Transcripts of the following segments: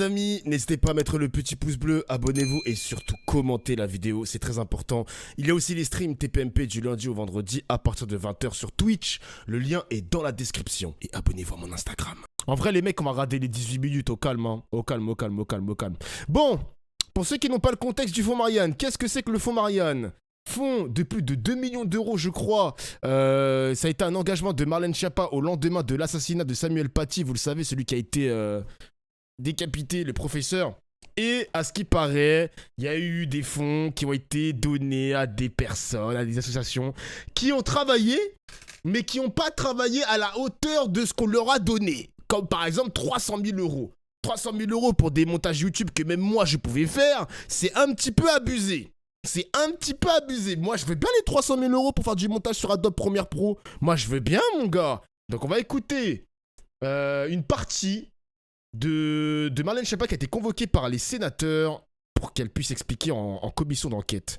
les amis, n'hésitez pas à mettre le petit pouce bleu, abonnez-vous et surtout commentez la vidéo, c'est très important. Il y a aussi les streams TPMP du lundi au vendredi à partir de 20 h sur Twitch. Le lien est dans la description et abonnez-vous à mon Instagram. En vrai les mecs, on va regarder les 18 minutes au calme, hein. Au calme, au calme, au calme, au calme. Bon, pour ceux qui n'ont pas le contexte du fonds Marianne, qu'est-ce que c'est que le fonds Marianne ? Fonds de plus de 2 millions d'euros, je crois. Ça a été un engagement de Marlène Schiappa au lendemain de l'assassinat de Samuel Paty, vous le savez, celui qui a été décapité, le professeur. Et à ce qui paraît, il y a eu des fonds qui ont été donnés à des personnes, à des associations qui ont travaillé, mais qui n'ont pas travaillé à la hauteur de ce qu'on leur a donné. Comme par exemple 300 000 euros. 300 000 euros pour des montages YouTube que même moi je pouvais faire, c'est un petit peu abusé. C'est un petit peu abusé. Moi, je veux bien les 300 000 euros pour faire du montage sur Adobe Premiere Pro. Moi, je veux bien, mon gars. Donc, on va écouter une partie de Marlène Schiappa qui a été convoquée par les sénateurs pour qu'elle puisse expliquer en commission d'enquête.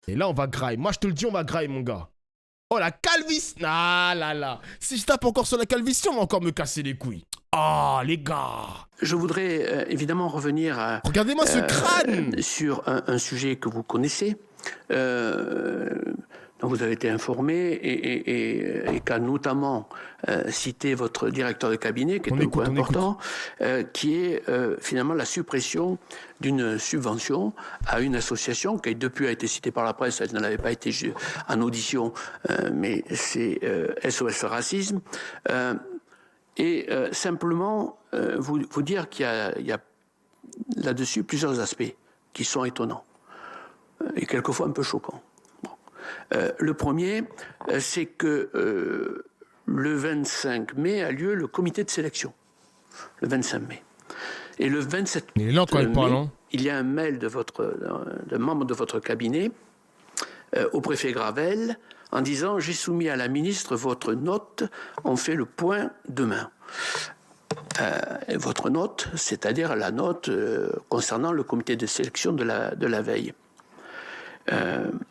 Et là, on va graille. Moi, je te le dis, on va graille, mon gars. Oh, la calvitie. Ah là là. Si je tape encore sur la calvitie, on va encore me casser les couilles. Ah, les gars. Je voudrais évidemment revenir regardez-moi ce crâne sur un sujet que vous connaissez, dont vous avez été informé et qu'a notamment cité votre directeur de cabinet, qui est un point important, qui est finalement la suppression d'une subvention à une association qui depuis a été citée par la presse. Elle n'avait pas été en audition, mais c'est SOS Racisme. Et simplement vous dire qu'il y a là-dessus plusieurs aspects qui sont étonnants et quelquefois un peu choquants. Bon. Le premier, c'est que le 25 mai a lieu le comité de sélection. Le 25 mai. Et le 27 mai, il y a un mail de membre de votre cabinet au préfet Gravel en disant « J'ai soumis à la ministre votre note, on fait le point demain ». Votre note, c'est-à-dire la note concernant le comité de sélection de la veille,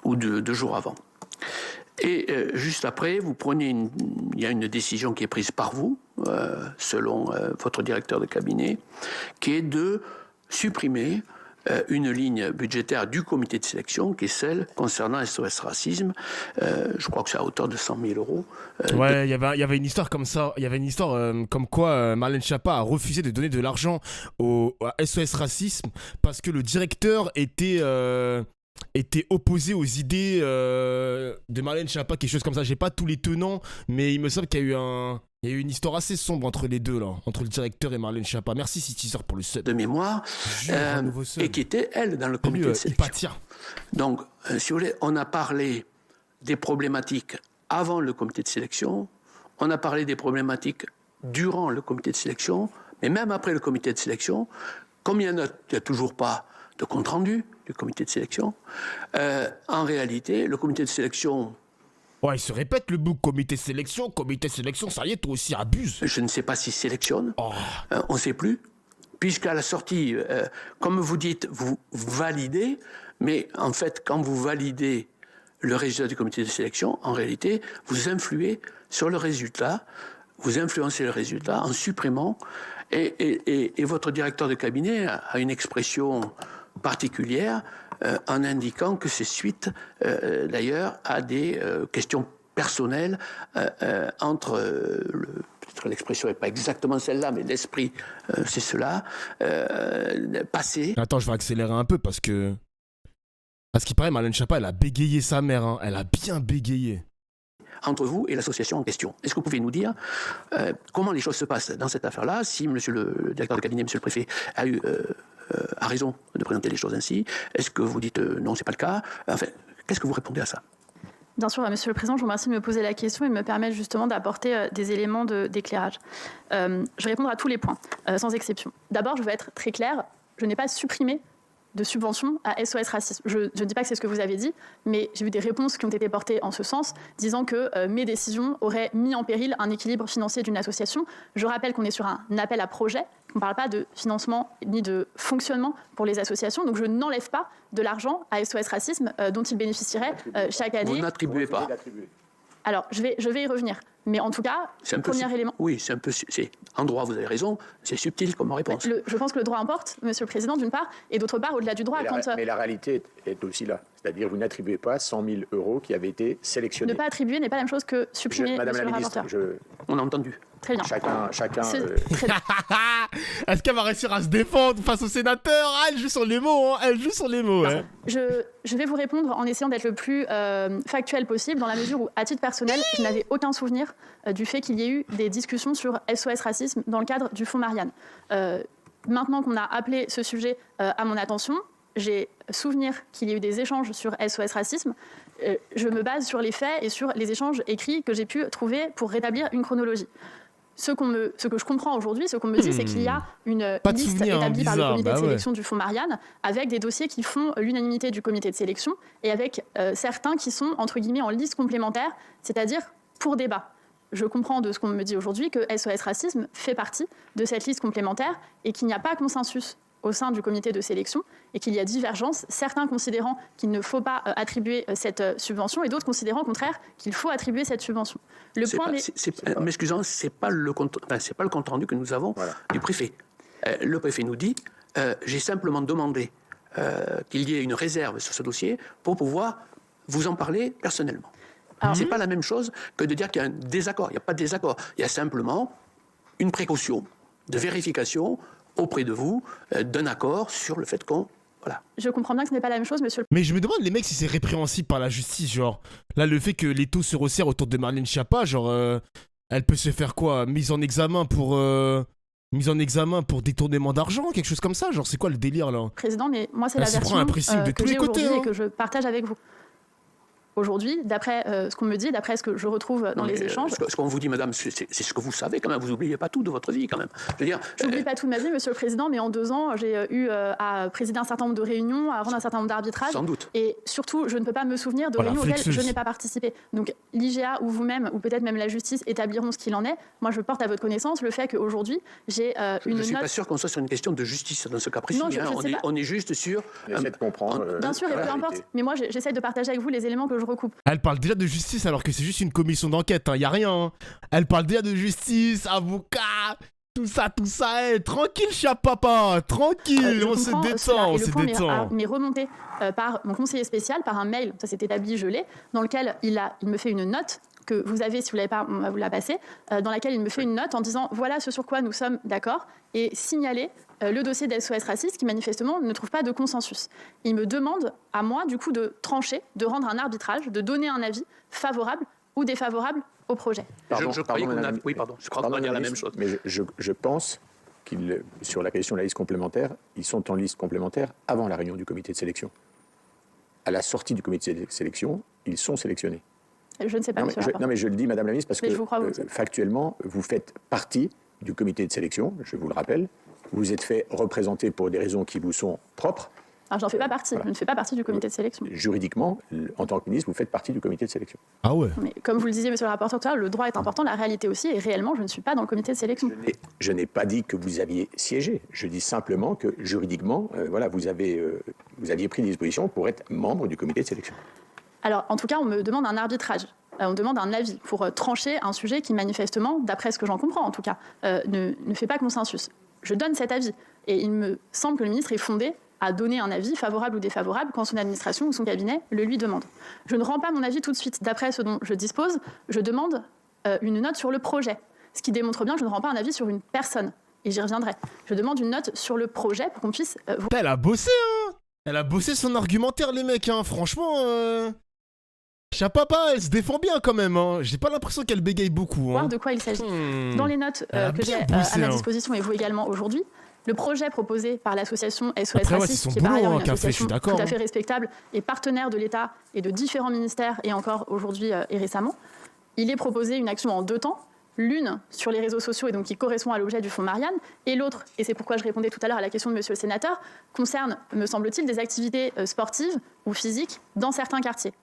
ou deux jours avant. Et juste après, il y a une décision qui est prise par vous, selon votre directeur de cabinet, qui est de supprimer une ligne budgétaire du comité de sélection, qui est celle concernant SOS Racisme. Je crois que c'est à hauteur de 100 000 euros. Ouais, il y avait une histoire comme ça. Il y avait une histoire comme quoi Marlène Schiappa a refusé de donner de l'argent à SOS Racisme parce que le directeur était opposé aux idées de Marlène Schiappa, quelque chose comme ça. J'ai pas tous les tenants, mais il me semble qu'il y a eu une histoire assez sombre entre les deux, là, entre le directeur et Marlène Schiappa. Merci Cityzor pour le sub. De mémoire, et qui était, elle, dans le comité de sélection. Donc, si vous voulez, on a parlé des problématiques avant le comité de sélection, on a parlé des problématiques durant le comité de sélection, mais même après le comité de sélection, comme il n'y a toujours pas de compte-rendu du comité de sélection, en réalité, le comité de sélection... Ouais, il se répète le bouc, comité sélection, ça y est, toi aussi abuse. Je ne sais pas s'il sélectionne, on ne sait plus, puisqu'à la sortie, comme vous dites, vous validez, mais en fait, quand vous validez le résultat du comité de sélection, en réalité, vous influez sur le résultat, vous influencez le résultat en supprimant, et votre directeur de cabinet a une expression particulière, en indiquant que c'est suite, d'ailleurs, à des questions personnelles entre, peut-être l'expression n'est pas exactement celle-là, mais l'esprit, c'est cela, passé. Attends, je vais accélérer un peu parce que... À ce qui paraît, Marlène Schiappa, elle a bégayé sa mère, hein. Elle a bien bégayé. Entre vous et l'association en question. Est-ce que vous pouvez nous dire comment les choses se passent dans cette affaire-là, si monsieur le directeur de cabinet, monsieur le préfet, a raison de présenter les choses ainsi? Est-ce que vous dites non, c'est pas le cas? Enfin, qu'est-ce que vous répondez à ça? Bien sûr, Monsieur le Président, je vous remercie de me poser la question et de me permettre justement d'apporter des éléments d'éclairage. Je vais répondre à tous les points, sans exception. D'abord, je veux être très claire, je n'ai pas supprimé de subvention à SOS Racisme. Je ne dis pas que c'est ce que vous avez dit, mais j'ai vu des réponses qui ont été portées en ce sens, disant que mes décisions auraient mis en péril un équilibre financier d'une association. Je rappelle qu'on est sur un appel à projet, qu'on ne parle pas de financement ni de fonctionnement pour les associations, donc je n'enlève pas de l'argent à SOS Racisme dont ils bénéficieraient chaque année. Vous n'attribuez pas. Alors, je vais y revenir. Mais en tout cas, premier élément... Oui, en droit, vous avez raison, c'est subtil comme réponse. Je pense que le droit importe, Monsieur le Président, d'une part, et d'autre part, au-delà du droit... Mais la réalité est aussi là. C'est-à-dire vous n'attribuez pas 100 000 € qui avaient été sélectionnés. Ne pas attribuer n'est pas la même chose que supprimer, Madame Monsieur la le ministre, rapporteur. On a entendu. Très bien. Chacun. Est-ce qu'elle va réussir à se défendre face au sénateur? Elle joue sur les mots, hein. Elle joue sur les mots. Hein. Je vais vous répondre en essayant d'être le plus factuel possible, dans la mesure où, à titre personnel, je n'avais aucun souvenir du fait qu'il y ait eu des discussions sur SOS Racisme dans le cadre du Fonds Marianne. Maintenant qu'on a appelé ce sujet à mon attention, j'ai souvenir qu'il y a eu des échanges sur SOS Racisme. Je me base sur les faits et sur les échanges écrits que j'ai pu trouver pour rétablir une chronologie. Ce que je comprends aujourd'hui, ce qu'on me dit, c'est qu'il y a une liste établie par le comité de sélection du Fonds Marianne avec des dossiers qui font l'unanimité du comité de sélection et avec certains qui sont, entre guillemets, en liste complémentaire, c'est-à-dire pour débat. Je comprends de ce qu'on me dit aujourd'hui que SOS Racisme fait partie de cette liste complémentaire et qu'il n'y a pas consensus au sein du comité de sélection et qu'il y a divergence, certains considérant qu'il ne faut pas attribuer cette subvention et d'autres considérant au contraire qu'il faut attribuer cette subvention. Excusez-moi, ce n'est pas le compte rendu que nous avons du préfet. Le préfet nous dit j'ai simplement demandé qu'il y ait une réserve sur ce dossier pour pouvoir vous en parler personnellement. Ce n'est pas la même chose que de dire qu'il y a un désaccord. Il n'y a pas de désaccord. Il y a simplement une précaution de vérification auprès de vous d'un accord sur le fait qu'on... Voilà. Je comprends bien que ce n'est pas la même chose, monsieur le... Mais je me demande, les mecs, si c'est répréhensible par la justice, genre... Là, le fait que les taux se resserrent autour de Marlène Schiappa, genre... elle peut se faire quoi? Mise en examen pour détournement d'argent, quelque chose comme ça? Genre, c'est quoi le délire, là? Président, mais moi, c'est la version que j'ai aujourd'hui et que je partage avec vous. Aujourd'hui, d'après ce qu'on me dit, d'après ce que je retrouve dans les échanges... Ce qu'on vous dit, madame, c'est ce que vous savez quand même. Vous n'oubliez pas tout de votre vie quand même. Je n'oublie pas tout de ma vie, monsieur le Président, mais en 2 ans, j'ai eu à présider un certain nombre de réunions, à rendre un certain nombre d'arbitrages. Sans doute. Et surtout, je ne peux pas me souvenir de réunions auxquelles je n'ai pas participé. Donc l'IGA ou vous-même, ou peut-être même la justice, établiront ce qu'il en est. Moi, je porte à votre connaissance le fait qu'aujourd'hui, j'ai une note... Je ne suis pas sûr qu'on soit sur une question de justice dans ce cas précis. Non, on est juste sur... J'essaie de comprendre. Bien sûr, et peu importe. Mais moi, j'essaie de partager avec vous les éléments que je recoupe. Elle parle déjà de justice alors que c'est juste une commission d'enquête, hein. Y a rien. Hein. Elle parle déjà de justice, avocat, tout ça, tranquille, chat papa, tranquille, on se détend, Mais remonté par mon conseiller spécial, par un mail, ça s'est établi, je l'ai, dans lequel il me fait une note que vous avez, si vous ne l'avez pas, on va vous la passer, dans laquelle il me fait une note en disant voilà ce sur quoi nous sommes d'accord et signaler le dossier d'SOS Racisme qui manifestement ne trouve pas de consensus. Il me demande à moi du coup de trancher, de rendre un arbitrage, de donner un avis favorable ou défavorable au projet. Je crois qu'on va dire la même chose. Mais je pense sur la question de la liste complémentaire, ils sont en liste complémentaire avant la réunion du comité de sélection. À la sortie du comité de sélection, ils sont sélectionnés. Je ne sais pas, monsieur le rapporteur. Non, mais je le dis, madame la ministre, parce que factuellement, vous faites partie du comité de sélection, je vous le rappelle. Vous êtes fait représenter pour des raisons qui vous sont propres. Alors, j'en fais pas partie. Voilà. Je ne fais pas partie du comité de sélection. Juridiquement, en tant que ministre, vous faites partie du comité de sélection. Ah ouais. Mais comme vous le disiez, monsieur le rapporteur, tout à l'heure, le droit est important, la réalité aussi, et réellement, je ne suis pas dans le comité de sélection. Je n'ai pas dit que vous aviez siégé. Je dis simplement que juridiquement, vous aviez pris des dispositions pour être membre du comité de sélection. Alors, en tout cas, on me demande un arbitrage. On me demande un avis pour trancher un sujet qui, manifestement, d'après ce que j'en comprends en tout cas, ne fait pas consensus. Je donne cet avis. Et il me semble que le ministre est fondé à donner un avis favorable ou défavorable quand son administration ou son cabinet le lui demande. Je ne rends pas mon avis tout de suite. D'après ce dont je dispose, je demande une note sur le projet. Ce qui démontre bien que je ne rends pas un avis sur une personne. Et j'y reviendrai. Je demande une note sur le projet pour qu'on puisse... Elle a bossé, hein. Elle a bossé son argumentaire, les mecs, hein. Franchement... Chapapa, elle se défend bien quand même, hein. J'ai pas l'impression qu'elle bégaye beaucoup. Voir de quoi il s'agit. Dans les notes que j'ai à ma disposition et vous également aujourd'hui, le projet proposé par l'association SOS Racisme, qui est par ailleurs une association tout à fait respectable et partenaire de l'État et de différents ministères et encore aujourd'hui et récemment, il est proposé une action en 2 temps. L'une sur les réseaux sociaux et donc qui correspond à l'objet du Fonds Marianne, et l'autre, et c'est pourquoi je répondais tout à l'heure à la question de monsieur le sénateur, concerne, me semble-t-il, des activités sportives ou physiques dans certains quartiers.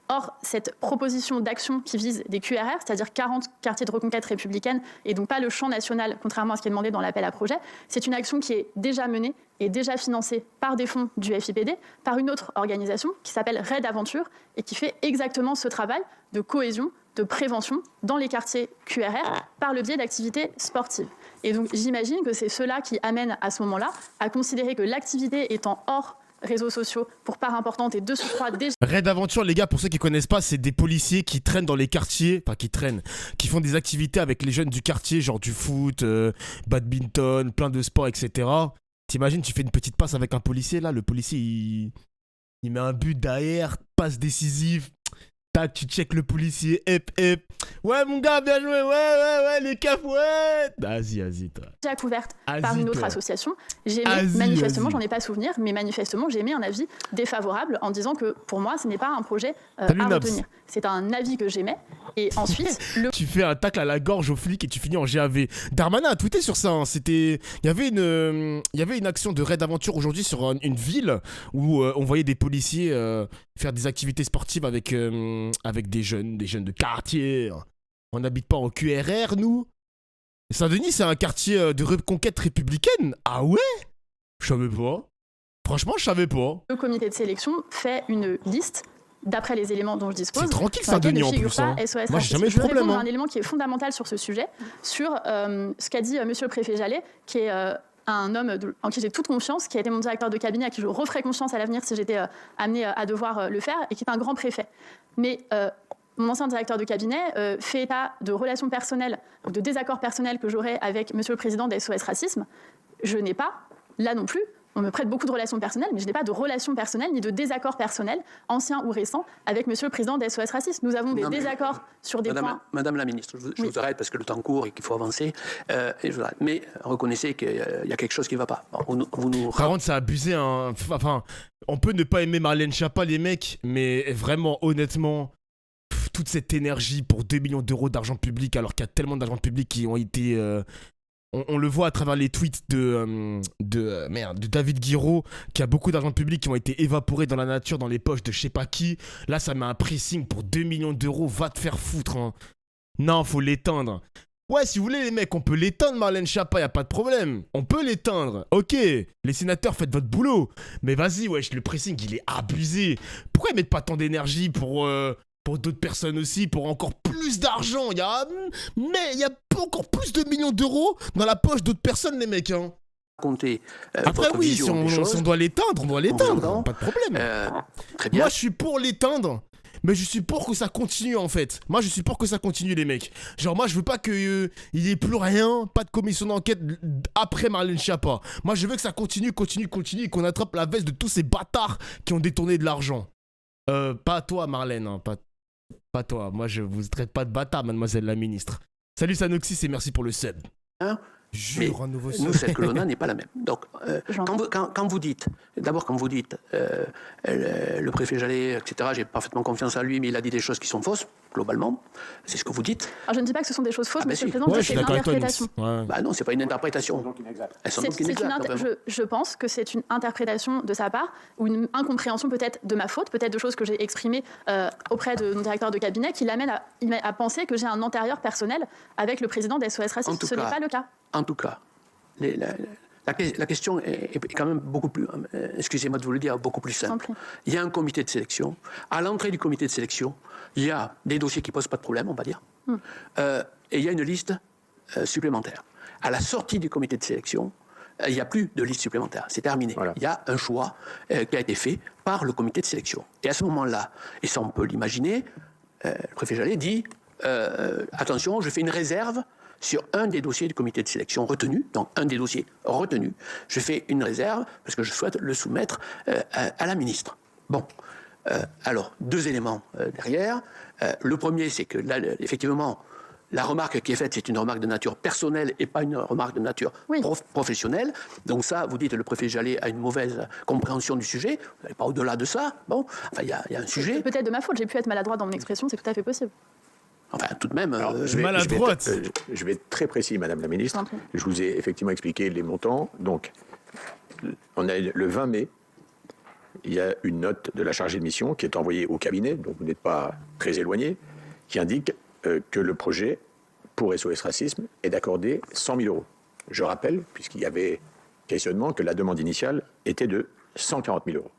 Or, cette proposition d'action qui vise des QRR, c'est-à-dire 40 quartiers de reconquête républicaine, et donc pas le champ national, contrairement à ce qui est demandé dans l'appel à projet, c'est une action qui est déjà menée et déjà financée par des fonds du FIPD, par une autre organisation qui s'appelle Raid Aventure, et qui fait exactement ce travail de cohésion de prévention dans les quartiers QRR par le biais d'activités sportives. Et donc j'imagine que c'est cela qui amène à ce moment-là à considérer que l'activité étant hors réseaux sociaux pour part importante et de surcroît déjà... Raid Aventure, les gars, pour ceux qui connaissent pas, c'est des policiers qui traînent dans les quartiers, enfin qui font des activités avec les jeunes du quartier, genre du foot, badminton, plein de sports, etc. T'imagines, tu fais une petite passe avec un policier, là, le policier, il met un but derrière, passe décisive, tac, tu check le policier, ouais, mon gars, bien joué, ouais, les cafs, ouais. Vas-y, toi. Déjà couverte par une autre association. J'ai émis, manifestement, j'en ai pas souvenir, mais manifestement, j'ai émis un avis défavorable en disant que pour moi, ce n'est pas un projet à retenir. C'est un avis que j'émets. Et ensuite, tu fais un tacle à la gorge aux flics et tu finis en GAV. Darmanin a tweeté sur ça. Hein. Il y avait une action de Raid Aventure aujourd'hui sur une ville où on voyait des policiers faire des activités sportives avec des jeunes de quartier. On n'habite pas en QRR, nous. Saint-Denis, c'est un quartier de reconquête républicaine. Ah ouais? Je savais pas. Franchement, je savais pas. Le comité de sélection fait une liste d'après les éléments dont je dispose. C'est tranquille, Saint-Denis en plus. Hein. Moi, j'ai jamais eu de problème. Je vais répondre à un élément qui est fondamental sur ce sujet, sur ce qu'a dit monsieur le préfet Jallet, qui est un homme en qui j'ai toute confiance, qui a été mon directeur de cabinet, à qui je referai confiance à l'avenir si j'étais amené à devoir le faire, et qui est un grand préfet. Mais mon ancien directeur de cabinet fait état de relations personnelles, de désaccords personnels que j'aurais avec monsieur le président d'SOS Racisme. Je n'ai pas, là non plus, on me prête beaucoup de relations personnelles, mais je n'ai pas de relations personnelles ni de désaccords personnels, anciens ou récents, avec monsieur le président d'SOS Racisme. Nous avons des désaccords sur des points... Madame la ministre, je vous arrête parce que le temps court et qu'il faut avancer. Mais reconnaissez qu'il y a quelque chose qui ne va pas. Par contre, ça a abusé. Enfin, on peut ne pas aimer Marlène Schiappa, les mecs, mais vraiment, honnêtement... toute cette énergie pour 2 millions d'euros d'argent public, alors qu'il y a tellement d'argent public qui ont été... On le voit à travers les tweets de David Guiraud, qui a beaucoup d'argent public qui ont été évaporés dans la nature, dans les poches de je sais pas qui. Là, ça met un pressing pour 2 millions d'euros. Va te faire foutre. Hein. Non, faut l'éteindre. Ouais, si vous voulez, les mecs, on peut l'éteindre, Marlène Schiappa, y a pas de problème. On peut l'éteindre. Ok, les sénateurs, faites votre boulot. Mais vas-y, wesh, le pressing, il est abusé. Pourquoi ils mettent pas tant d'énergie pour d'autres personnes aussi, pour encore plus d'argent? Il y a encore plus de millions d'euros dans la poche d'autres personnes, les mecs. Hein. Après, oui, si on doit l'éteindre, on doit l'éteindre. Pas de problème. Très bien. Moi, je suis pour l'éteindre. Mais je suis pour que ça continue, en fait. Moi, je suis pour que ça continue, les mecs. Genre, moi, je veux pas qu'il y ait plus rien, pas de commission d'enquête après Marlène Schiappa. Moi, je veux que ça continue, et qu'on attrape la veste de tous ces bâtards qui ont détourné de l'argent. Pas toi, Marlène, hein, pas toi. Moi, je vous traite pas de bâtard, mademoiselle la ministre. Salut Sanoxis et merci pour le sub. Jure, un nouveau sub. Nous, cette colonna n'est pas la même. Donc, quand vous dites, le préfet Jallet, etc., j'ai parfaitement confiance en lui, mais il a dit des choses qui sont fausses, globalement. C'est ce que vous dites. Alors, je ne dis pas que ce sont des choses fausses, monsieur le Président, c'est une interprétation. Non, c'est pas une interprétation. Elles sont donc inexactes. Je pense que c'est une interprétation de sa part, ou une incompréhension peut-être de ma faute, peut-être de choses que j'ai exprimées auprès de mon directeur de cabinet, qui l'amène à penser que j'ai un antérieur personnel avec le président d'SOS Racisme. Ce n'est pas le cas. En tout cas, la question est quand même beaucoup plus, excusez-moi de vous le dire, beaucoup plus simple. Il y a un comité de sélection. À l'entrée du comité de sélection, il y a des dossiers qui ne posent pas de problème, on va dire. Et il y a une liste supplémentaire. À la sortie du comité de sélection, il n'y a plus de liste supplémentaire. C'est terminé. Voilà. Il y a un choix qui a été fait par le comité de sélection. Et à ce moment-là, et ça on peut l'imaginer, le préfet Jallet dit attention, je fais une réserve sur un des dossiers du comité de sélection retenu, donc un des dossiers retenus, je fais une réserve parce que je souhaite le soumettre à la ministre. Bon, alors, 2 éléments derrière. Le premier, c'est que là, effectivement, la remarque qui est faite, c'est une remarque de nature personnelle et pas une remarque de nature professionnelle. Donc ça, vous dites, le préfet Jallet a une mauvaise compréhension du sujet. Vous n'allez pas au-delà de ça. Bon, enfin, il y a un sujet. Peut-être de ma faute, j'ai pu être maladroit dans mon expression, c'est tout à fait possible. Enfin, tout de même... je vais être très précis, Madame la Ministre. Je vous ai effectivement expliqué les montants. Donc, on a le 20 mai, il y a une note de la chargée de mission qui est envoyée au cabinet, donc vous n'êtes pas très éloigné, qui indique que le projet pour SOS Racisme est d'accorder 100 000 euros. Je rappelle, puisqu'il y avait questionnement, que la demande initiale était de 140 000 euros.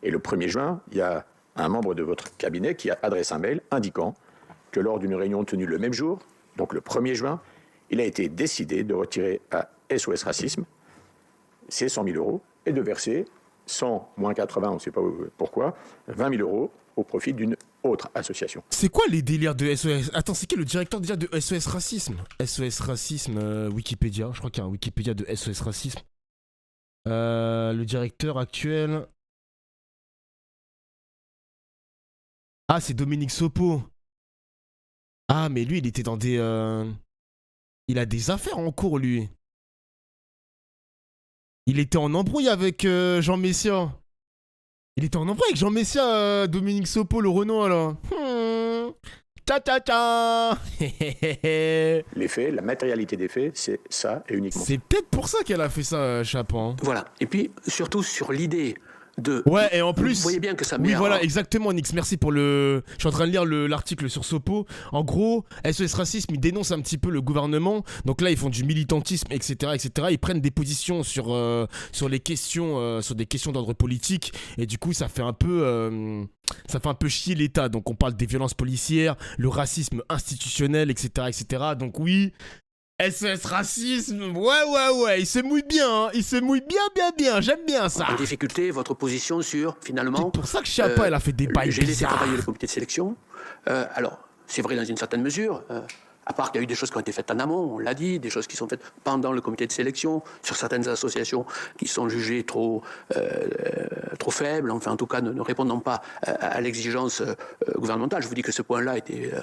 Et le 1er juin, il y a un membre de votre cabinet qui a adressé un mail indiquant que lors d'une réunion tenue le même jour, donc le 1er juin, il a été décidé de retirer à SOS Racisme ces 100 000 euros et de verser 100 moins 80, on ne sait pas pourquoi, 20 000 euros au profit d'une autre association. C'est quoi les délires de SOS? Attends, c'est qui le directeur déjà de SOS Racisme? SOS Racisme, Wikipédia, je crois qu'il y a un Wikipédia de SOS Racisme. Le directeur actuel... Ah, c'est Dominique Sopo. Ah, mais lui, il était dans des... Il a des affaires en cours, lui. Il était en embrouille avec Jean Messia. Il était en embrouille avec Jean Messia, Dominique Sopo, le Renault, là. Ta-ta-ta. Les faits, la matérialité des faits, c'est ça et uniquement. C'est peut-être pour ça qu'elle a fait ça, Chapin. Voilà. Et puis, surtout sur l'idée de... Ouais, et en plus... Vous voyez bien que ça met... Oui, voilà, exactement, Nix. Merci pour le... Je suis en train de lire l'article sur Sopo. En gros, SOS Racisme, ils dénoncent un petit peu le gouvernement. Donc là, ils font du militantisme, etc., etc. Ils prennent des positions sur les questions, sur des questions d'ordre politique. Et du coup, ça fait un peu chier l'État. Donc on parle des violences policières, le racisme institutionnel, etc., etc. Donc oui... SOS Racisme, ouais, il se mouille bien, hein. Il se mouille bien, j'aime bien ça. En difficulté, votre position sur, finalement... C'est pour ça que Chiappa, elle a fait des bails J'ai laissé bizarres. travailler le comité de sélection. Alors, c'est vrai dans une certaine mesure, à part qu'il y a eu des choses qui ont été faites en amont, on l'a dit, des choses qui sont faites pendant le comité de sélection, sur certaines associations qui sont jugées trop faibles, enfin en tout cas ne répondant pas à l'exigence gouvernementale. Je vous dis que ce point-là était...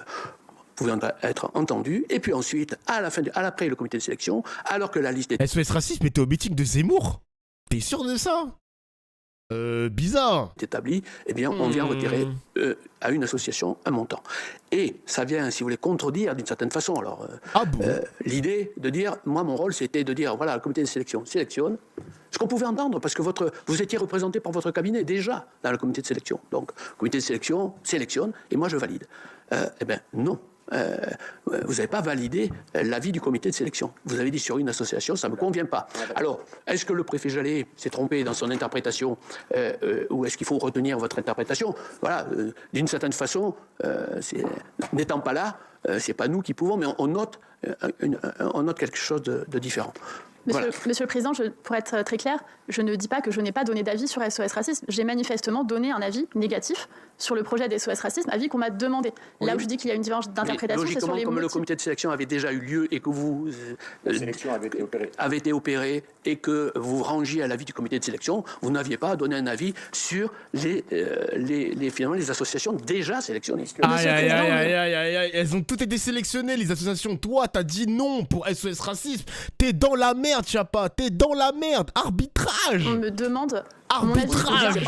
pouvait être entendu, et puis ensuite, après le comité de sélection, alors que la liste est... SOS Racisme était au meeting de Zemmour? T'es sûr de ça? Bizarre. établie, eh bien, on vient retirer à une association un montant. Et ça vient, si vous voulez, contredire d'une certaine façon. Alors, l'idée de dire, moi, mon rôle, c'était de dire, voilà, le comité de sélection sélectionne, ce qu'on pouvait entendre, parce que vous étiez représenté par votre cabinet déjà dans le comité de sélection. Donc, le comité de sélection sélectionne, et moi, je valide. Eh bien, non. Vous n'avez pas validé l'avis du comité de sélection. Vous avez dit sur une association, ça ne me convient pas. Alors, est-ce que le préfet Jallet s'est trompé dans son interprétation ou est-ce qu'il faut retenir votre interprétation? Voilà, d'une certaine façon, n'étant pas là, c'est pas nous qui pouvons, mais on note quelque chose de différent. Monsieur le Président, pour être très clair, je ne dis pas que je n'ai pas donné d'avis sur SOS Racisme. J'ai manifestement donné un avis négatif sur le projet d'SOS Racisme, avis qu'on m'a demandé. Oui. Là où je dis qu'il y a une divergence d'interprétation, c'est sur les comme le comité de sélection avait déjà eu lieu et que la sélection avait été opérée et que vous rangiez à l'avis du comité de sélection, vous n'aviez pas à donner un avis sur finalement les associations déjà sélectionnées. Elles ont toutes été sélectionnées, les associations. Toi, t'as dit non pour SOS Racisme. T'es dans la merde, Chiappa, t'es dans la merde. Arbitrage. On me demande... Arbitrage.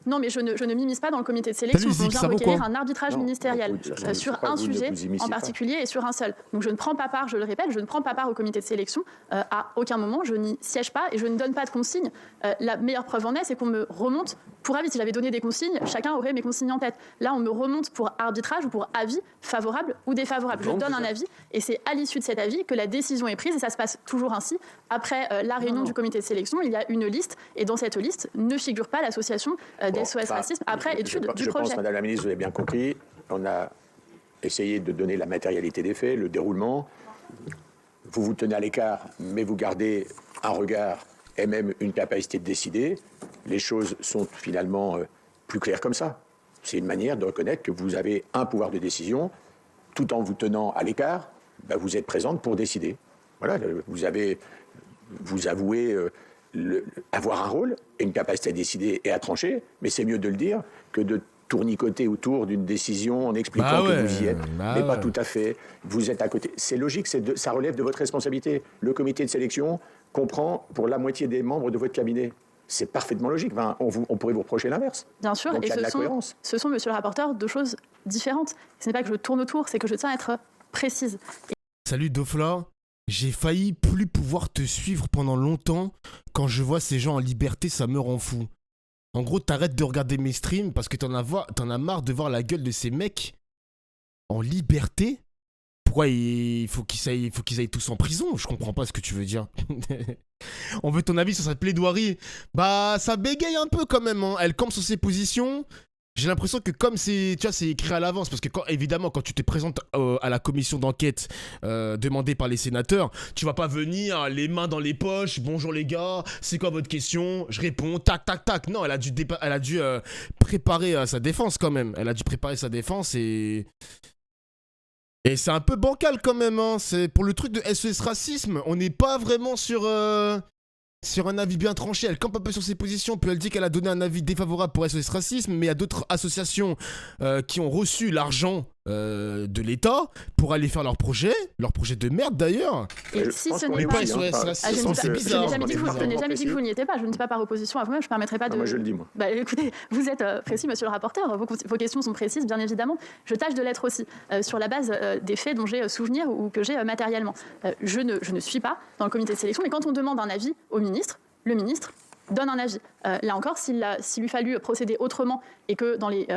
Non, mais je ne m'immisce pas dans le comité de sélection. On vient requérir un arbitrage ministériel sur un sujet en particulier et sur un seul. Donc je ne prends pas part, je le répète, je ne prends pas part au comité de sélection. À aucun moment, je n'y siège pas et je ne donne pas de consignes. La meilleure preuve en est, c'est qu'on me remonte pour avis. Si j'avais donné des consignes, chacun aurait mes consignes en tête. Là, on me remonte pour arbitrage ou pour avis favorable ou défavorable. Je donne un avis et c'est à l'issue de cet avis que la décision est prise et ça se passe toujours ainsi. Après la réunion du comité de sélection, il y a une liste et dans cette liste ne figure pas l'association d'SOS Racisme après étude du projet. Je pense, Madame la Ministre, vous avez bien compris, on a essayé de donner la matérialité des faits, le déroulement. Vous vous tenez à l'écart, mais vous gardez un regard et même une capacité de décider. Les choses sont finalement plus claires comme ça. C'est une manière de reconnaître que vous avez un pouvoir de décision, tout en vous tenant à l'écart, vous êtes présente pour décider. Voilà, vous avouez avoir un rôle et une capacité à décider et à trancher, mais c'est mieux de le dire que de tournicoter autour d'une décision en expliquant que vous y êtes, mais pas tout à fait. Vous êtes à côté. C'est logique, ça relève de votre responsabilité. Le comité de sélection comprend pour la moitié des membres de votre cabinet. C'est parfaitement logique. Enfin, on pourrait vous reprocher l'inverse. Bien sûr, donc, et ce sont, monsieur le rapporteur, deux choses différentes. Ce n'est pas que je tourne autour, c'est que je tiens à être précise. Salut Dofla. J'ai failli plus pouvoir te suivre pendant longtemps. Quand je vois ces gens en liberté, ça me rend fou. En gros, t'arrêtes de regarder mes streams parce que t'en as marre de voir la gueule de ces mecs en liberté. Pourquoi il faut qu'ils aillent tous en prison? Je comprends pas ce que tu veux dire. On veut ton avis sur cette plaidoirie. Ça bégaye un peu quand même, hein. Elle campe sur ses positions. j'ai l'impression que comme c'est écrit à l'avance, parce que évidemment, quand tu te présentes à la commission d'enquête demandée par les sénateurs, tu vas pas venir les mains dans les poches, bonjour les gars, c'est quoi votre question? Je réponds, tac, tac, tac. Non, elle a dû préparer sa défense quand même. Elle a dû préparer sa défense et c'est un peu bancal quand même, hein. C'est pour le truc de SOS Racisme, on n'est pas vraiment sur un avis bien tranché. Elle campe un peu sur ses positions, puis elle dit qu'elle a donné un avis défavorable pour SOS Racisme, mais il y a d'autres associations qui ont reçu l'argent de l'État pour aller faire leur projet de merde d'ailleurs. Et si ce n'est pas SOS Racisme, c'est bizarre. Je n'ai jamais dit que vous n'y étiez pas, je ne dis pas par opposition à vous-même, je ne permettrai pas de... moi je le dis, moi. Bah écoutez, vous êtes précis, monsieur le rapporteur, vos questions sont précises, bien évidemment. Je tâche de l'être aussi, sur la base des faits dont j'ai souvenir ou que j'ai matériellement. Je ne suis pas dans le comité de sélection, mais quand on demande un avis au ministre, le ministre donne un avis. Là encore, s'il lui fallu procéder autrement et que dans les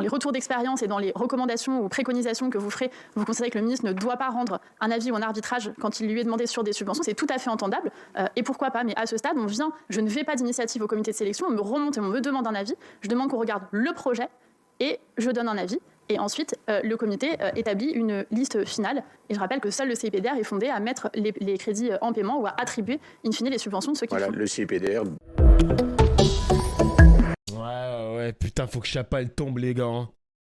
retours d'expérience et dans les recommandations ou préconisations que vous ferez, vous considérez que le ministre ne doit pas rendre un avis ou un arbitrage quand il lui est demandé sur des subventions, c'est tout à fait entendable. Et pourquoi pas? Mais à ce stade, je ne fais pas d'initiative au comité de sélection, on me remonte et on me demande un avis, je demande qu'on regarde le projet et je donne un avis. Et ensuite, le comité établit une liste finale. Et je rappelle que seul le CIPDR est fondé à mettre les crédits en paiement ou à attribuer, in fine, les subventions de ceux qui font. Voilà, le CIPDR. Ouais, putain, faut que Chapal tombe, les gars. Hein.